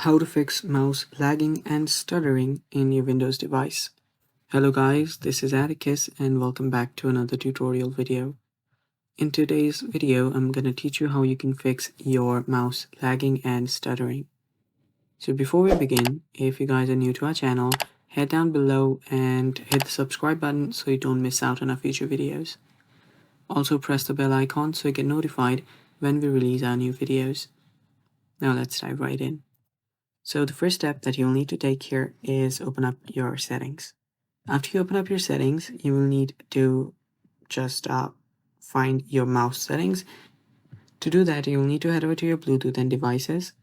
How to fix mouse lagging and stuttering in your Windows device. Hello guys, this is Atticus and welcome back to another tutorial video. In today's video, I'm going to teach you how you can fix your mouse lagging and stuttering. So before we begin, if you guys are new to our channel, head down below and hit the subscribe button so you don't miss out on our future videos. Also press the bell icon so you get notified when we release our new videos. Now let's dive right in. So the first step that you'll need to take here is open up your settings. After you open up your settings, you will need to just find your mouse settings. To do that, you'll need to head over to your Bluetooth and devices.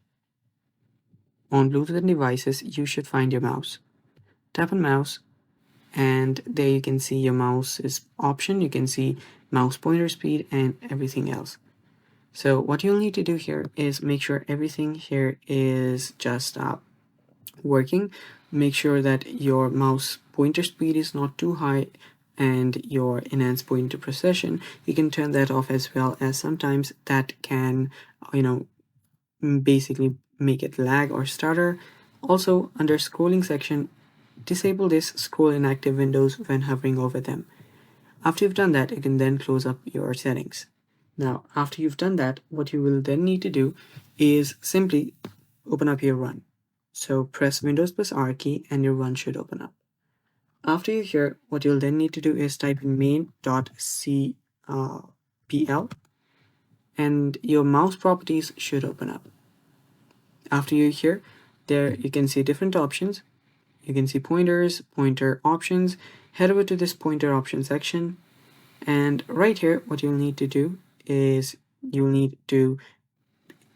On Bluetooth and devices, you should find your mouse. Tap on mouse, and there you can see your mouse's option. You can see mouse pointer speed and everything else. So what you'll need to do here is make sure everything here is just working. Make sure that your mouse pointer speed is not too high and your enhanced pointer precision, you can turn that off, as well as sometimes that can basically make it lag or stutter. Also, under scrolling section, disable this scroll inactive windows when hovering over them. After you've done that, you can then close up your settings. Now, after you've done that, what you will then need to do is simply open up your run. So press Windows plus R key and your run should open up. After you're here, what you'll then need to do is type in main.cpl and your mouse properties should open up. After you're here, there you can see different options. You can see pointers, pointer options. Head over to this pointer option section, and right here what you'll need to do is you'll need to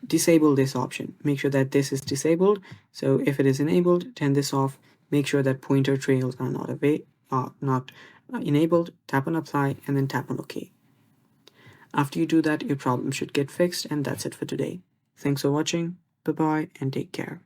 disable this option. Make sure that this is disabled. So if it is enabled, turn this off. Make sure that pointer trails are not enabled. Tap on apply and then tap on OK. After you do that, your problem should get fixed, and that's it for today. Thanks for watching. Bye bye and take care.